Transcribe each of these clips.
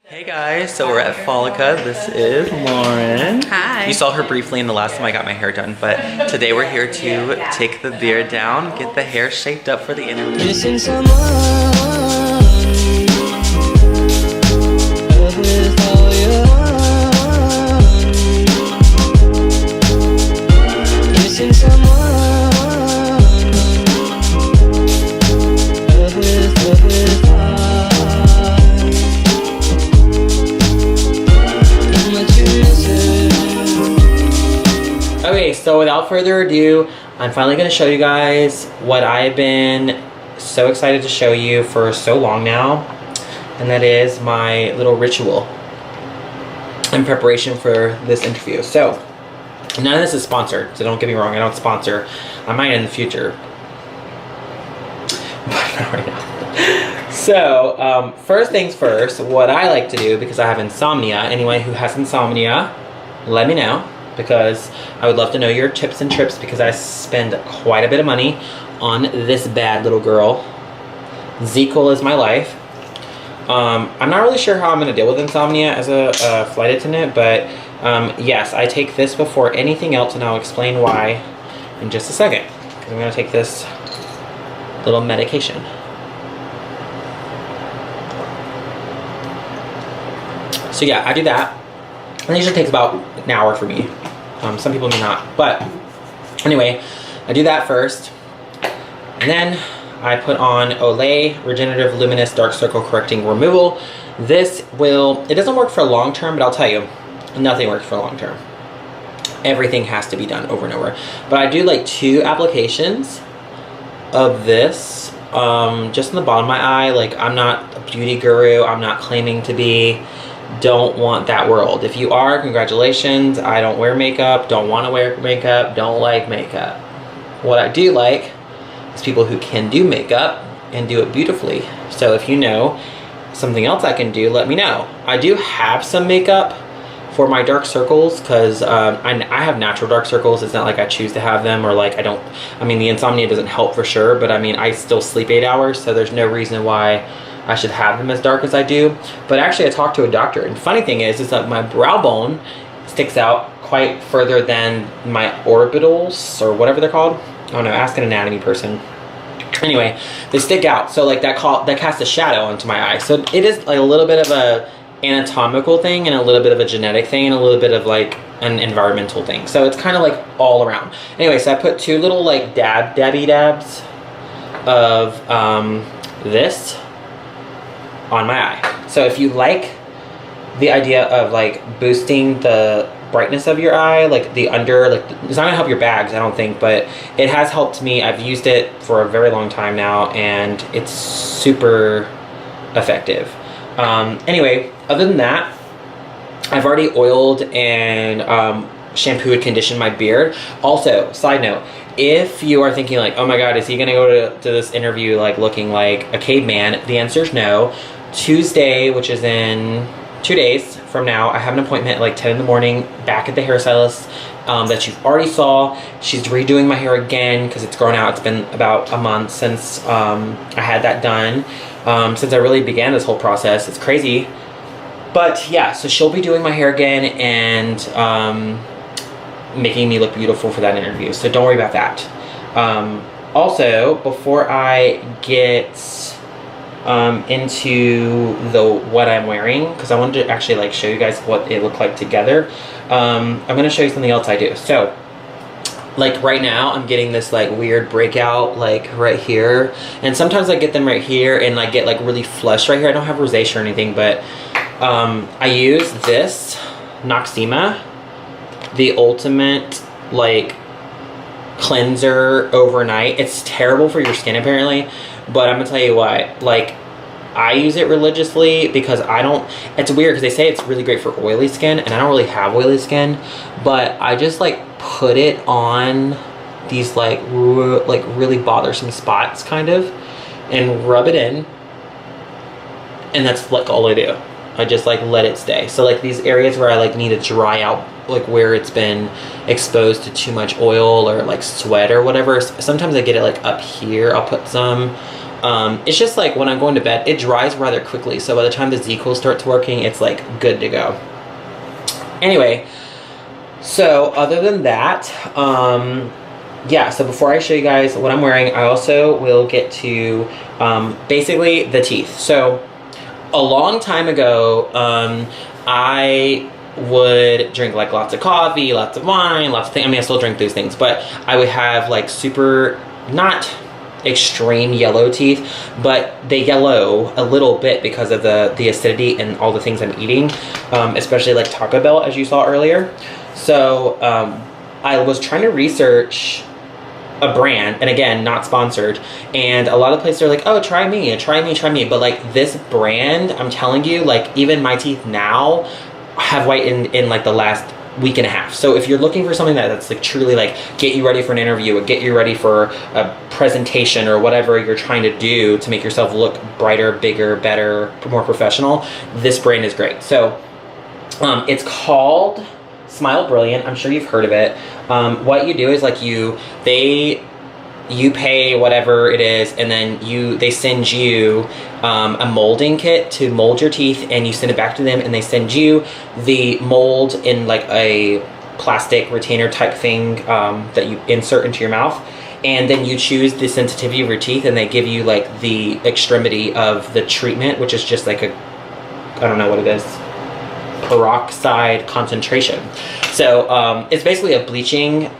Hey guys, so we're at Folica. This is Lauren. Hi. You saw her briefly in the last time I got my hair done, but today we're here to take the beard down, get the hair shaped up for the interview. Missing someone with all your missing someone with Okay, so without further ado, I'm finally going to show you guys what I've been so excited to show you for so long now, and that is my little ritual in preparation for this interview. So, none of this is sponsored, so don't get me wrong, I don't sponsor. I might in the future. But not right now. So, first things first, what I like to do, because I have insomnia, anyone who has insomnia, let me know, because I would love to know your tips and trips, because I spend quite a bit of money on this bad little girl. Z-Cool is my life. I'm not really sure how I'm going to deal with insomnia as a flight attendant, but yes, I take this before anything else, and I'll explain why in just a second. I'm going to take this little medication. So yeah, I do that. And it usually takes about an hour for me. Some people may not. But anyway, I do that first. And then I put on Olay Regenerative Luminous Dark Circle Correcting Removal. This will, it doesn't work for long term, but I'll tell you, nothing works for long term. Everything has to be done over and over. But I do like 2 applications of this just in the bottom of my eye. Like, I'm not a beauty guru. I'm not claiming to be. Don't want that world. If you are, congratulations. I don't wear makeup, don't want to wear makeup, don't like makeup. What I do like is people who can do makeup and do it beautifully. So if you know something else I can do, let me know. I do have some makeup for my dark circles, because I have natural dark circles. It's not like I choose to have them, or like I mean, the insomnia doesn't help for sure, but I mean, I still sleep 8 hours, so there's no reason why I should have them as dark as I do. But actually, I talked to a doctor, and the funny thing is that my brow bone sticks out quite further than my orbitals, or whatever they're called. I don't know, ask an anatomy person. Anyway, they stick out, so like that casts a shadow onto my eye. So it is like a little bit of a anatomical thing, and a little bit of a genetic thing, and a little bit of like an environmental thing. So it's kind of like all around. Anyway, so I put 2 little like dabby dabs of this on my eye. So if you like the idea of like boosting the brightness of your eye, like the under, like it's not gonna help your bags, I don't think, but it has helped me. I've used it for a very long time now, and it's super effective. Anyway, other than that, I've already oiled and shampooed, conditioned my beard. Also, side note, if you are thinking like, oh my god, is he gonna go to this interview like looking like a caveman? The answer is no. Tuesday, which is in 2 days from now, I have an appointment at like 10 in the morning back at the hairstylist that you've already saw. She's redoing my hair again because it's grown out. It's been about a month since I had that done. Since I really began this whole process. It's crazy. But yeah, so she'll be doing my hair again and making me look beautiful for that interview. So don't worry about that. Also, before I get into what I'm wearing, because I wanted to actually like show you guys what it looked like together, I'm going to show you something else I do. So like right now I'm getting this like weird breakout like right here, and sometimes I get them right here, and I get like really flushed right here. I don't have rosacea or anything, but I use this Noxzema, the ultimate like cleanser overnight. It's terrible for your skin apparently, but I'm gonna tell you what, like I use it religiously because it's weird because they say it's really great for oily skin, and I don't really have oily skin, but I just like put it on these like really bothersome spots kind of, and rub it in, and that's like all I do. I just like let it stay. So like these areas where I like need to dry out, like where it's been exposed to too much oil or like sweat or whatever, sometimes I get it like up here. I'll put some It's just like when I'm going to bed, it dries rather quickly. So by the time the Z-Cool starts working, it's like good to go. Anyway, so other than that, yeah, so before I show you guys what I'm wearing, I also will get to basically the teeth. So a long time ago, I would drink like lots of coffee, lots of wine, lots of things. I mean, I still drink those things, but I would have like super, not extreme yellow teeth, but they yellow a little bit because of the acidity and all the things I'm eating, especially like Taco Bell, as you saw earlier. So I was trying to research a brand, and again, not sponsored, and a lot of places are like, oh, try me, but like this brand, I'm telling you, like even my teeth now have whitened in like the last week and a half. So if you're looking for something that's like truly like get you ready for an interview or get you ready for a presentation or whatever you're trying to do to make yourself look brighter, bigger, better, more professional, this brand is great. So it's called Smile Brilliant. I'm sure you've heard of it. What you do is like you pay whatever it is, and then they send you a molding kit to mold your teeth, and you send it back to them, and they send you the mold in like a plastic retainer type thing that you insert into your mouth, and then you choose the sensitivity of your teeth, and they give you like the extremity of the treatment, which is just like I don't know what it is, peroxide concentration. So it's basically a bleaching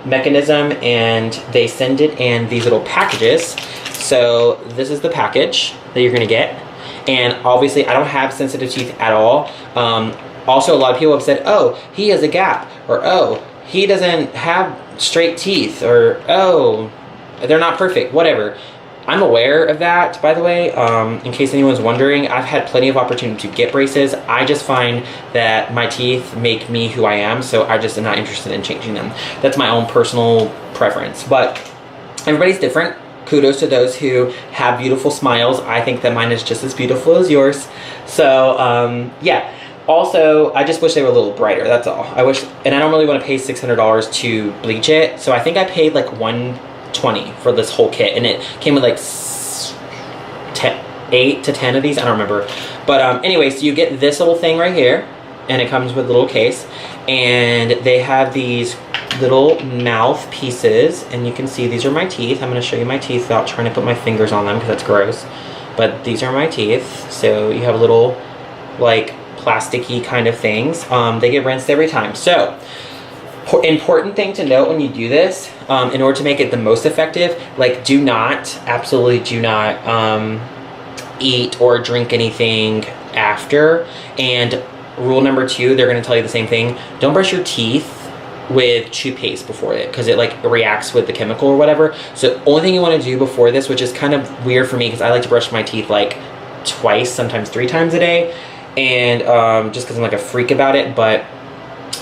mechanism, and they send it in these little packages. So this is the package that you're gonna get, and obviously I don't have sensitive teeth at all. Also, a lot of people have said, oh, he has a gap, or oh, he doesn't have straight teeth, or oh, they're not perfect, whatever. I'm aware of that, by the way, in case anyone's wondering. I've had plenty of opportunity to get braces. I just find that my teeth make me who I am, so I just am not interested in changing them. That's my own personal preference, but everybody's different. Kudos to those who have beautiful smiles. I think that mine is just as beautiful as yours. So, yeah. Also, I just wish they were a little brighter, that's all. I wish, and I don't really want to pay $600 to bleach it, so I think I paid like $120 for this whole kit, and it came with like 8 to 10 of these, I don't remember. But anyway, so you get this little thing right here, and it comes with a little case, and they have these little mouth pieces, and you can see these are my teeth. I'm going to show you my teeth without trying to put my fingers on them because that's gross, but these are my teeth. So you have little like plasticky kind of things. They get rinsed every time. So important thing to note when you do this, in order to make it the most effective, like absolutely do not eat or drink anything after. And rule number 2, they're going to tell you the same thing. Don't brush your teeth with toothpaste before it, because it like reacts with the chemical or whatever. So only thing you want to do before this, which is kind of weird for me because I like to brush my teeth like twice, sometimes 3 times a day, and just because I'm like a freak about it. But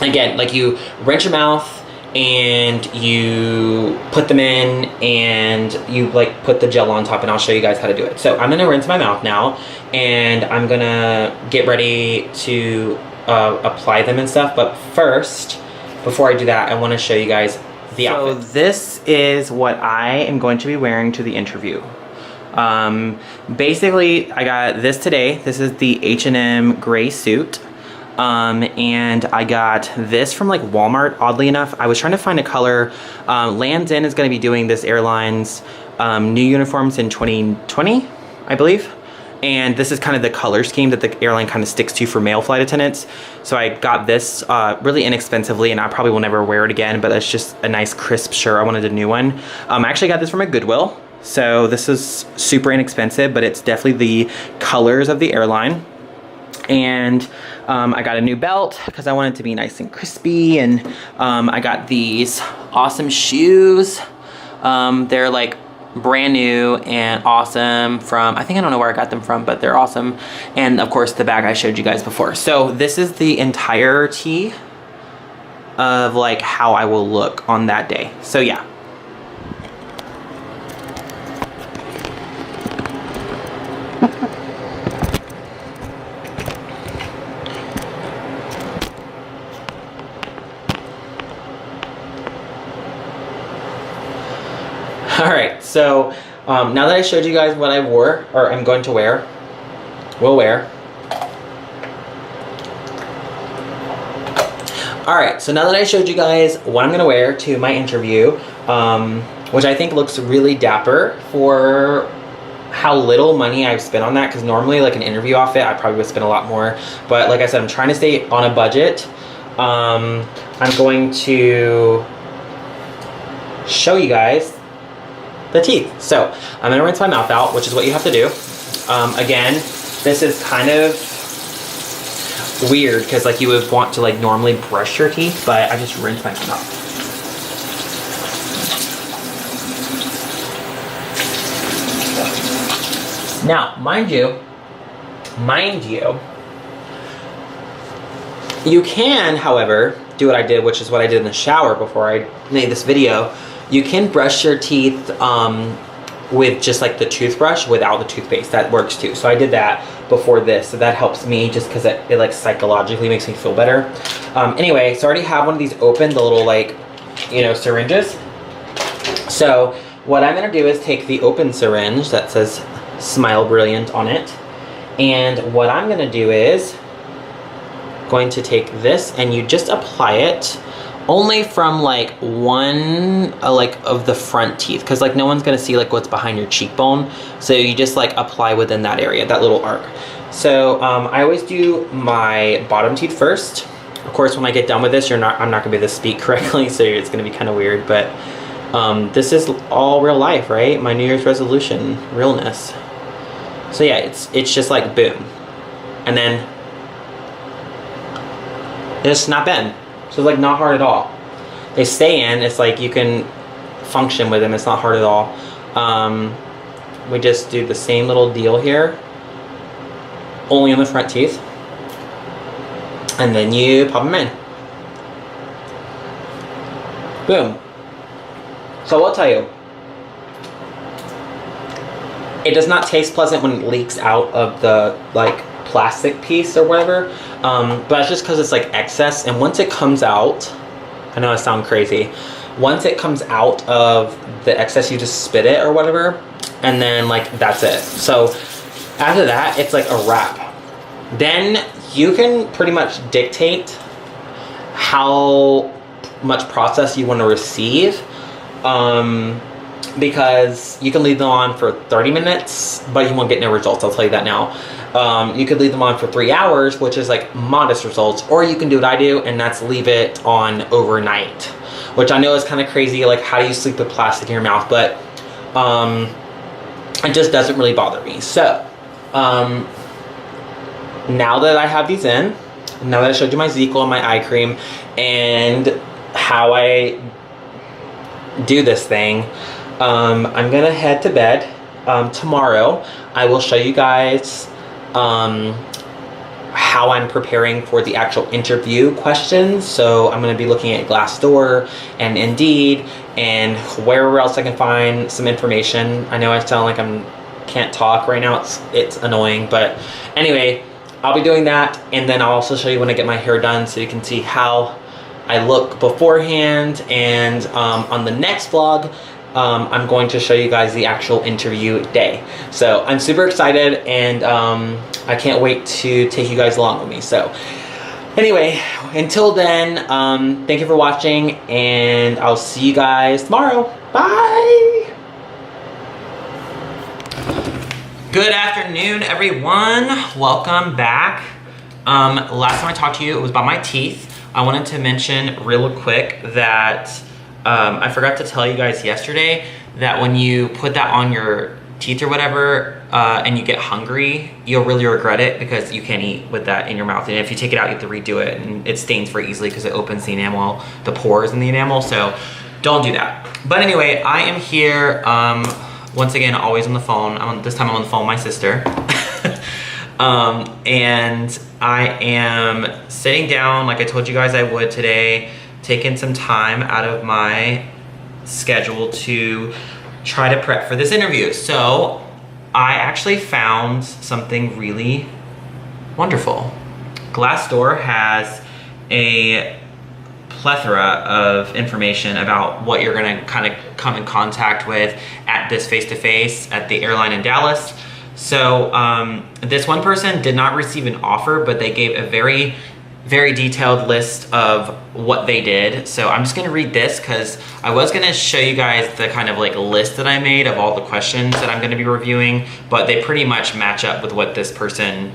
again, like you rinse your mouth and you put them in and you like put the gel on top, and I'll show you guys how to do it. So I'm gonna rinse my mouth now, and I'm gonna get ready to apply them and stuff. But first, before I do that, I want to show you guys the outfit. So this is what I am going to be wearing to the interview. Basically, I got this today. This is the H&M gray suit. And I got this from like Walmart, oddly enough. I was trying to find a color. Lands' End is going to be doing this airline's new uniforms in 2020, I believe. And this is kind of the color scheme that the airline kind of sticks to for male flight attendants. So I got this really inexpensively, and I probably will never wear it again, but it's just a nice crisp shirt. I wanted a new one. I actually got this from a Goodwill. So this is super inexpensive, but it's definitely the colors of the airline. And I got a new belt because I want it to be nice and crispy. And I got these awesome shoes. They're like brand new and awesome from, I don't know where I got them from, but they're awesome. And of course the bag I showed you guys before. So this is the entirety of like how I will look on that day. So yeah. All right, so Now that I showed you guys what I wore, or I'm going to wear, will wear. Alright, so now that I showed you guys what I'm going to wear to my interview, which I think looks really dapper for how little money I've spent on that, because normally like an interview outfit I probably would spend a lot more, but like I said, I'm trying to stay on a budget. I'm going to show you guys the teeth. So I'm gonna rinse my mouth out, which is what you have to do. Again, this is kind of weird because like you would want to like normally brush your teeth, but I just rinse my mouth out. Now, mind you, you can, however, do what I did, which is what I did in the shower before I made this video. You can brush your teeth with just like the toothbrush without the toothpaste. That works too. So I did that before this, so that helps me just because it like psychologically makes me feel better. Anyway, so I already have one of these open, the little like, you know, syringes. So what I'm gonna do is take the open syringe that says Smile Brilliant on it, and what I'm gonna do is going to take this and you just apply it only from like one like of the front teeth, because like no one's gonna see like what's behind your cheekbone, so you just like apply within that area, that little arc. So I always do my bottom teeth first. Of course, when I get done with this, I'm not gonna be able to speak correctly, so it's gonna be kind of weird, but this is all real life, right? My New Year's resolution, realness. So yeah, it's just like boom, and then just snap in. So it's like not hard at all. They stay in. It's like you can function with them. It's not hard at all. We just do the same little deal here, only on the front teeth, and then you pop them in. Boom. So I'll tell you, it does not taste pleasant when it leaks out of the like plastic piece or whatever, but it's just because it's like excess, and once it comes out, I know I sound crazy, once it comes out of the excess, you just spit it or whatever, and then like that's it. So after that, it's like a wrap. Then you can pretty much dictate how much process you want to receive, because you can leave them on for 30 minutes, but you won't get no results. I'll tell you that now. You could leave them on for 3 hours, which is like modest results, or you can do what I do, and that's leave it on overnight, which I know is kind of crazy. Like, how do you sleep with plastic in your mouth? But it just doesn't really bother me. So now that I have these in, now that I showed you my Zequel and my eye cream and how I do this thing, I'm gonna head to bed. Tomorrow I will show you guys how I'm preparing for the actual interview questions. So I'm gonna be looking at Glassdoor and Indeed and wherever else I can find some information. I know I sound like can't talk right now. It's annoying, but anyway, I'll be doing that, and then I'll also show you when I get my hair done, so you can see how I look beforehand. And on the next vlog, I'm going to show you guys the actual interview day. So I'm super excited, and I can't wait to take you guys along with me. So anyway, until then, thank you for watching, and I'll see you guys tomorrow. Bye! Good afternoon, everyone. Welcome back. Last time I talked to you, it was about my teeth. I wanted to mention real quick that I forgot to tell you guys yesterday that when you put that on your teeth or whatever, and you get hungry, you'll really regret it, because you can't eat with that in your mouth. And if you take it out, you have to redo it, and it stains very easily because it opens the enamel, the pores in the enamel. So don't do that. But anyway, I am here once again, always on the phone. This time I'm on the phone with my sister. And I am sitting down like I told you guys I would today, taking some time out of my schedule to try to prep for this interview. So I actually found something really wonderful. Glassdoor has a plethora of information about what you're going to kind of come in contact with at this face-to-face at the airline in Dallas. So this one person did not receive an offer, but they gave a very detailed list of what they did. So I'm just gonna read this because I was gonna show you guys the kind of like list that I made of all the questions that I'm gonna be reviewing, but they pretty much match up with what this person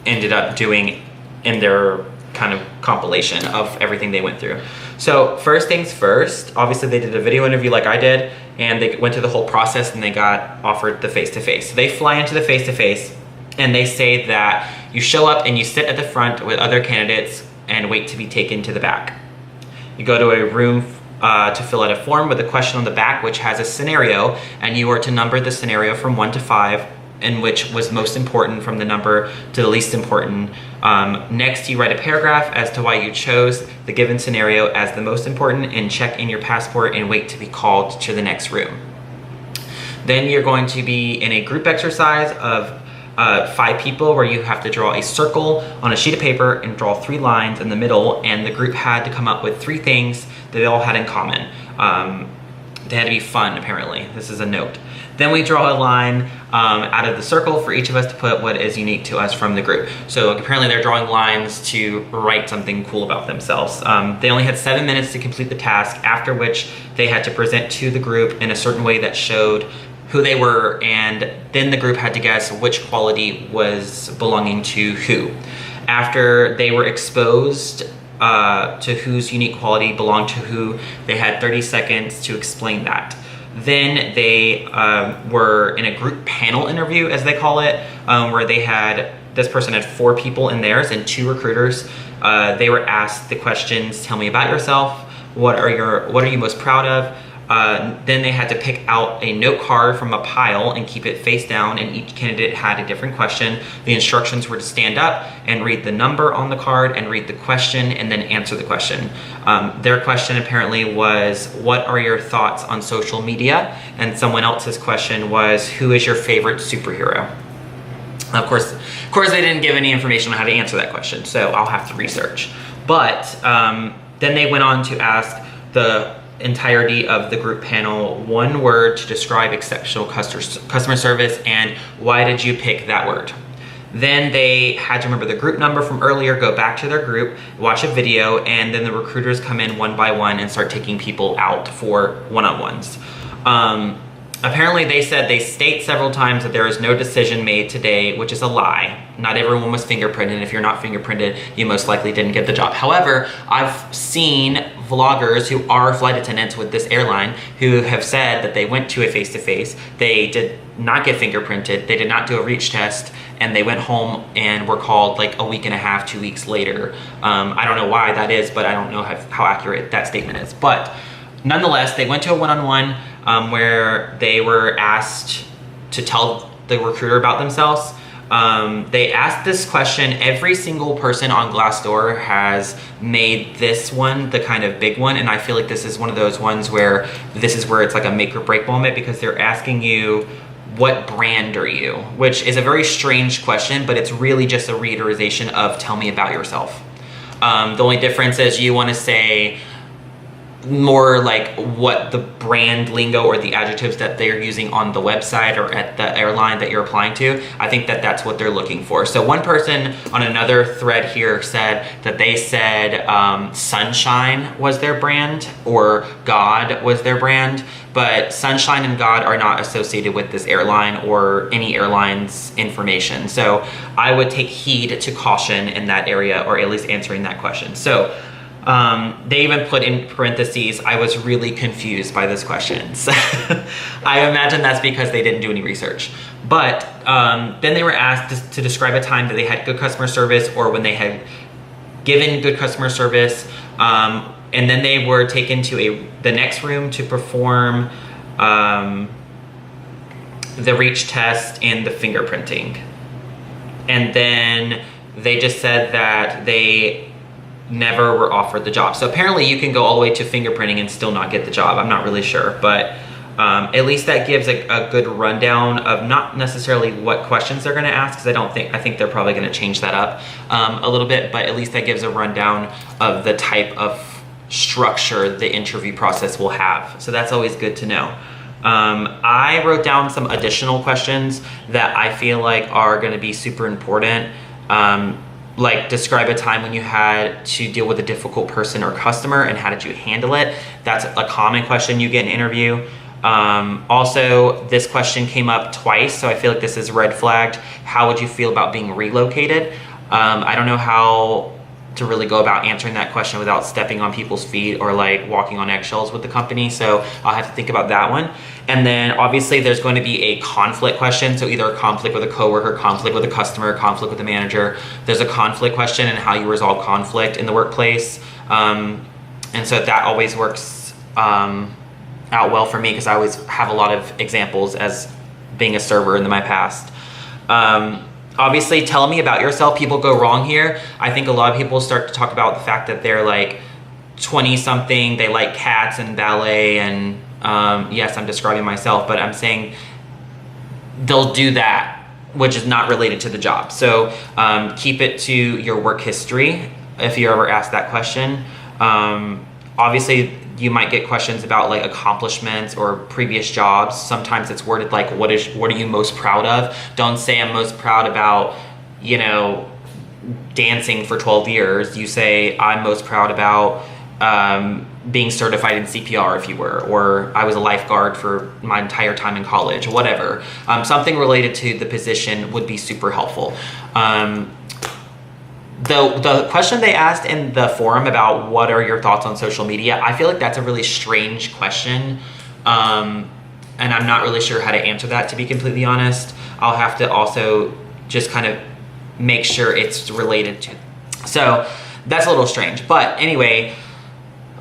ended up doing in their kind of compilation of everything they went through. So first things first, obviously they did a video interview like I did, and they went through the whole process and they got offered the face-to-face. So they fly into the face-to-face and they say that you show up and you sit at the front with other candidates and wait to be taken to the back. You go to a room to fill out a form with a question on the back which has a scenario, and you are to number the scenario from 1 to 5, and which was most important from the number to the least important. Next, you write a paragraph as to why you chose the given scenario as the most important, and check in your passport and wait to be called to the next room. Then you're going to be in a group exercise of 5 people where you have to draw a circle on a sheet of paper and draw 3 lines in the middle, and the group had to come up with 3 things that they all had in common. They had to be fun, apparently. This is a note. Then we draw a line out of the circle for each of us to put what is unique to us from the group. So apparently they're drawing lines to write something cool about themselves. They only had 7 minutes to complete the task, after which they had to present to the group in a certain way that showed who they were, and then the group had to guess which quality was belonging to who. After they were exposed to whose unique quality belonged to who, they had 30 seconds to explain that. Then they were in a group panel interview, as they call it, where they had, this person had 4 people in theirs and 2 recruiters. They were asked the questions, tell me about yourself, what are you most proud of? Then they had to pick out a note card from a pile and keep it face down, and each candidate had a different question. The instructions were to stand up and read the number on the card and read the question and then answer the question. Their question apparently was, what are your thoughts on social media? And someone else's question was, who is your favorite superhero? Of course they didn't give any information on how to answer that question, so I'll have to research. But then they went on to ask the entirety of the group panel 1 word to describe exceptional customer service, and why did you pick that word? Then they had to remember the group number from earlier, go back to their group, watch a video, and then the recruiters come in one by one and start taking people out for one-on-ones. Apparently they said they state several times that there is no decision made today, which is a lie. Not everyone was fingerprinted, and if you're not fingerprinted, you most likely didn't get the job. However, I've seen vloggers who are flight attendants with this airline who have said that they went to a face-to-face, they did not get fingerprinted, they did not do a reach test, and they went home and were called like a week and a half, 2 weeks later. I don't know why that is, but I don't know how accurate that statement is. But nonetheless, they went to a one-on-one where they were asked to tell the recruiter about themselves. They asked this question. Every single person on Glassdoor has made this one the kind of big one, and I feel like this is one of those ones where this is where it's like a make or break moment, because they're asking you, what brand are you? Which is a very strange question, but it's really just a reiteration of tell me about yourself. The only difference is you want to say more like what the brand lingo or the adjectives that they're using on the website or at the airline that you're applying to. I think that that's what they're looking for. So one person on another thread here said that they said Sunshine was their brand or God was their brand, but Sunshine and God are not associated with this airline or any airline's information. So I would take heed to caution in that area, or at least answering that question. So they even put in parentheses, I was really confused by this question. So I imagine that's because they didn't do any research. But then they were asked to describe a time that they had good customer service, or when they had given good customer service. And then they were taken to the next room to perform the reach test and the fingerprinting. And then they just said that they never were offered the job. So apparently you can go all the way to fingerprinting and still not get the job. I'm not really sure, but at least that gives a good rundown of not necessarily what questions they're gonna ask, because I think they're probably gonna change that up a little bit, but at least that gives a rundown of the type of structure the interview process will have. So that's always good to know. I wrote down some additional questions that I feel like are going to be super important. Like describe a time when you had to deal with a difficult person or customer and how did you handle it? That's a common question you get in an interview. Also, this question came up twice, so I feel like this is red flagged. How would you feel about being relocated? I don't know how to really go about answering that question without stepping on people's feet or like walking on eggshells with the company, so I'll have to think about that one. And then obviously there's going to be a conflict question, so either a conflict with a coworker, conflict with a customer, conflict with a manager. There's a conflict question and how you resolve conflict in the workplace, and so that always works out well for me because I always have a lot of examples as being a server in my past. Obviously, tell me about yourself. People go wrong here. I think a lot of people start to talk about the fact that they're like 20 something, they like cats and ballet, and yes, I'm describing myself, but I'm saying they'll do that, which is not related to the job. So keep it to your work history if you ever ask that question. Obviously, you might get questions about like accomplishments or previous jobs. Sometimes it's worded like, what are you most proud of? Don't say I'm most proud about, you know, dancing for 12 years. You say I'm most proud about being certified in CPR if you were, or I was a lifeguard for my entire time in college, whatever. Something related to the position would be super helpful. The question they asked in the forum about what are your thoughts on social media, I feel like that's a really strange question. And I'm not really sure how to answer that, to be completely honest. I'll have to also just kind of make sure it's related to. So that's a little strange. But anyway,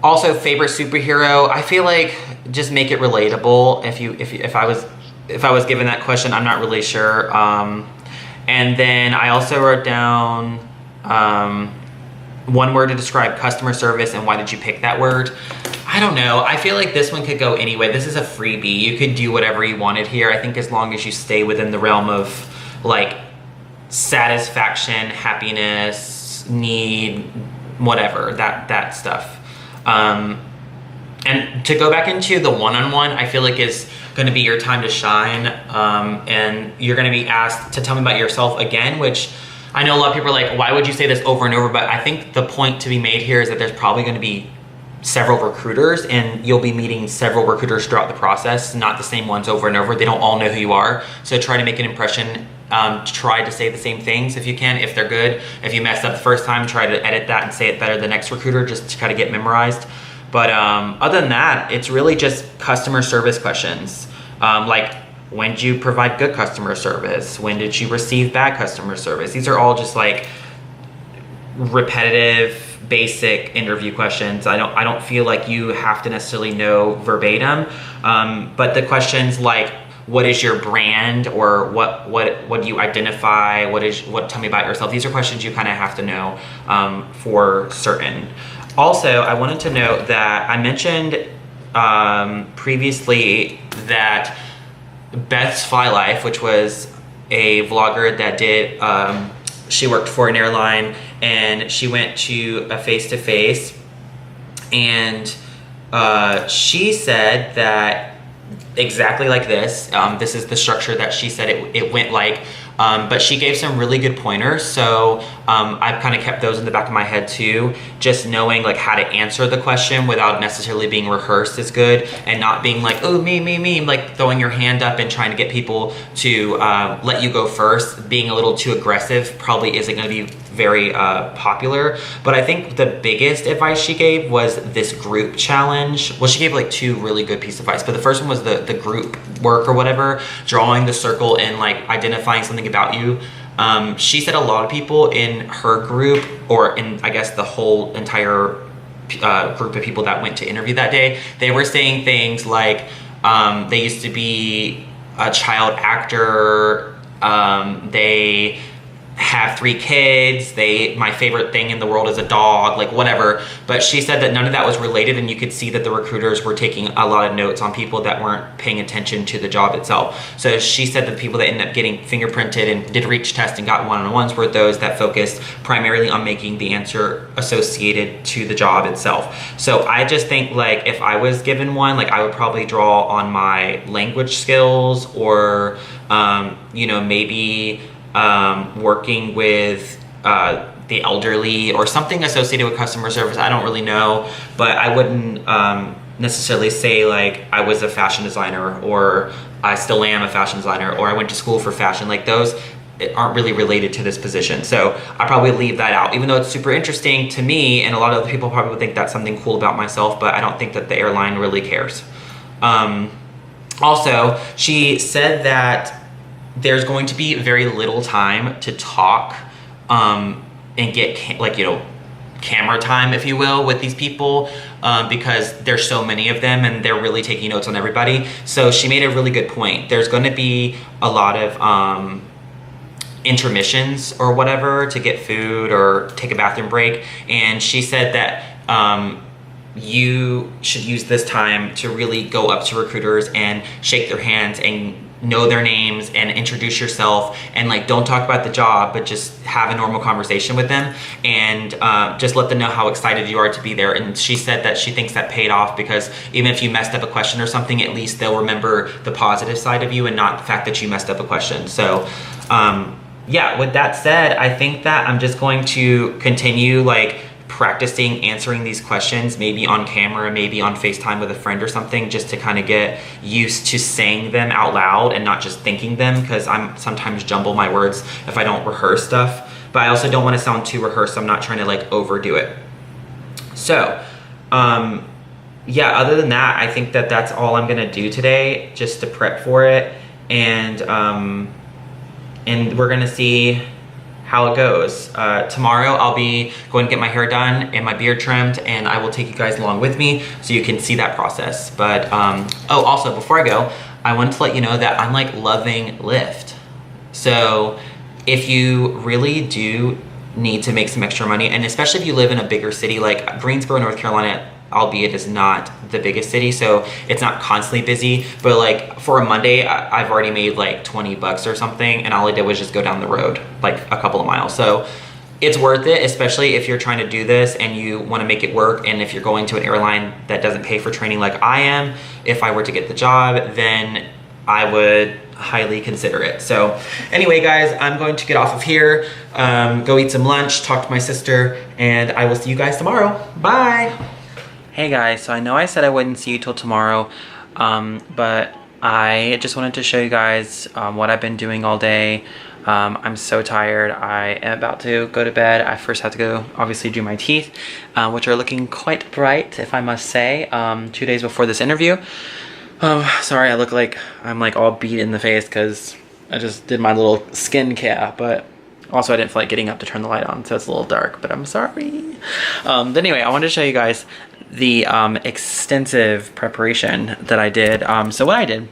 also favorite superhero, I feel like just make it relatable. If I was given that question, I'm not really sure. And then I also wrote down one word to describe customer service and why did you pick that word? I don't know. I feel like this one could go anyway. This is a freebie. You could do whatever you wanted here. I think as long as you stay within the realm of like satisfaction, happiness, need, whatever, that stuff. And to go back into the one-on-one, I feel like is going to be your time to shine. And you're going to be asked to tell me about yourself again, which I know a lot of people are like, why would you say this over and over? But I think the point to be made here is that there's probably going to be several recruiters and you'll be meeting several recruiters throughout the process, not the same ones over and over. They don't all know who you are. So try to make an impression. Try to say the same things if you can, if they're good. If you messed up the first time, try to edit that and say it better the next recruiter just to kind of get memorized. But other than that, it's really just customer service questions. Like, when did you provide good customer service? When did you receive bad customer service? These are all just like repetitive, basic interview questions. I don't feel like you have to necessarily know verbatim, but the questions like, what is your brand, or what do you identify? Tell me about yourself. These are questions you kind of have to know for certain. Also, I wanted to note that I mentioned previously that Beth's Fly Life, which was a vlogger that did, she worked for an airline and she went to a face-to-face, and she said that exactly like this. This is the structure that she said it went like, but she gave some really good pointers. So I've kind of kept those in the back of my head too. Just knowing like how to answer the question without necessarily being rehearsed is good, and not being like, oh, me, like throwing your hand up and trying to get people to let you go first. Being a little too aggressive probably isn't going to be very popular. But I think the biggest advice she gave was this group challenge. Well, she gave like two really good pieces of advice, but the first one was the group work or whatever, drawing the circle and like identifying something about you. She said a lot of people in her group, or in I guess the whole entire group of people that went to interview that day, they were saying things like they used to be a child actor, they have 3 kids, my favorite thing in the world is a dog, like whatever. But she said that none of that was related, and you could see that the recruiters were taking a lot of notes on people that weren't paying attention to the job itself. So she said that the people that ended up getting fingerprinted and did reach test and got one-on-ones were those that focused primarily on making the answer associated to the job itself. So I just think, like, if I was given one, like, I would probably draw on my language skills, or you know, maybe working with the elderly or something associated with customer service. I don't really know, but I wouldn't necessarily say like I was a fashion designer, or I still am a fashion designer, or I went to school for fashion. Like, those aren't really related to this position. So I probably leave that out, even though it's super interesting to me, and a lot of other people probably would think that's something cool about myself, but I don't think that the airline really cares. Also, she said that there's going to be very little time to talk and get like, you know, camera time, if you will, with these people, because there's so many of them and they're really taking notes on everybody. So she made a really good point. There's going to be a lot of intermissions or whatever to get food or take a bathroom break, and she said that you should use this time to really go up to recruiters and shake their hands and know their names and introduce yourself, and like, don't talk about the job, but just have a normal conversation with them, and just let them know how excited you are to be there. And she said that she thinks that paid off, because even if you messed up a question or something, at least they'll remember the positive side of you and not the fact that you messed up a question. So yeah, with that said, I think that I'm just going to continue like practicing answering these questions, maybe on camera, maybe on FaceTime with a friend or something, just to kind of get used to saying them out loud and not just thinking them, because I'm sometimes jumble my words if I don't rehearse stuff. But I also don't want to sound too rehearsed. I'm not trying to like overdo it. So yeah, other than that, I think that that's all I'm gonna do today, just to prep for it, and we're gonna see how it goes. Tomorrow I'll be going to get my hair done and my beard trimmed, and I will take you guys along with me so you can see that process. But oh, also before I go, I wanted to let you know that I'm like loving Lyft. So if you really do need to make some extra money, and especially if you live in a bigger city like Greensboro, North Carolina, albeit is not the biggest city, so it's not constantly busy, but like for a Monday, I've already made like 20 bucks or something, and all I did was just go down the road like a couple of miles. So it's worth it, especially if you're trying to do this and you want to make it work, and if you're going to an airline that doesn't pay for training like I am. If I were to get the job, then I would highly consider it. So anyway, guys, I'm going to get off of here, go eat some lunch, talk to my sister, and I will see you guys tomorrow. Bye. Hey guys, so I know I said I wouldn't see you till tomorrow, but I just wanted to show you guys what I've been doing all day. I'm so tired. I am about to go to bed. I first have to go obviously do my teeth, which are looking quite bright, if I must say, 2 days before this interview. Sorry, I look like I'm like all beat in the face because I just did my little skincare, but also I didn't feel like getting up to turn the light on, so it's a little dark, but I'm sorry. But anyway, I wanted to show you guys the extensive preparation that I did. So what I did,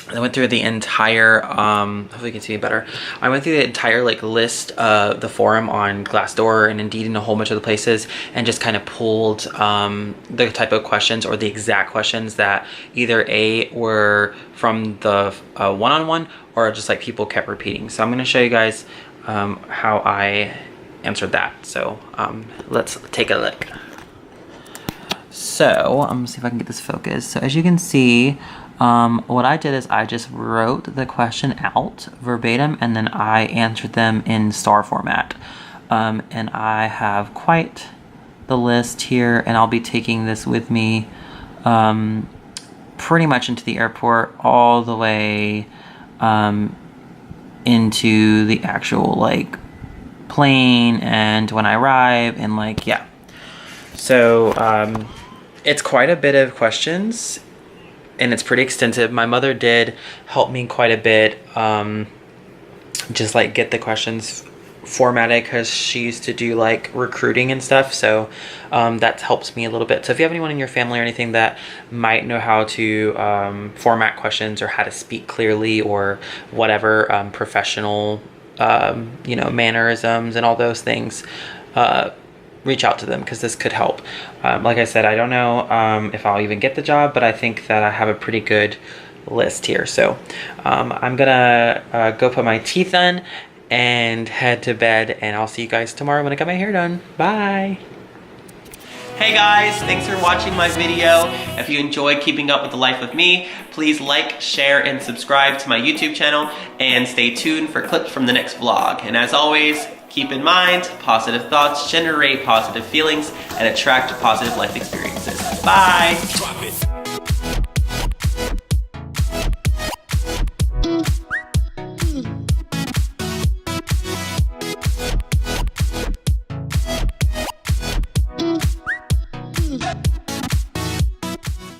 I went through the entire, hopefully you can see me better. I went through the entire like list of the forum on Glassdoor and Indeed and a whole bunch of the places, and just kind of pulled the type of questions or the exact questions that either A, were from the one-on-one, or just like people kept repeating. So I'm going to show you guys how I answered that. So let's take a look. So I'm gonna see if I can get this focused. So as you can see, what I did is I just wrote the question out verbatim, and then I answered them in star format. And I have quite the list here, and I'll be taking this with me pretty much into the airport, all the way into the actual like plane, and when I arrive, and like, yeah. So it's quite a bit of questions, and it's pretty extensive. My mother did help me quite a bit, just like get the questions formatted, because she used to do like recruiting and stuff, so that helps me a little bit. So if you have anyone in your family or anything that might know how to format questions, or how to speak clearly, or whatever, professional you know, mannerisms and all those things, reach out to them because this could help. Like I said, I don't know if I'll even get the job, but I think that I have a pretty good list here. So I'm gonna go put my teeth on and head to bed, and I'll see you guys tomorrow when I get my hair done. Bye. Hey guys, thanks for watching my video. If you enjoyed keeping up with the life of me, please like, share, and subscribe to my YouTube channel, and stay tuned for clips from the next vlog. And as always, keep in mind, positive thoughts generate positive feelings and attract positive life experiences. Bye!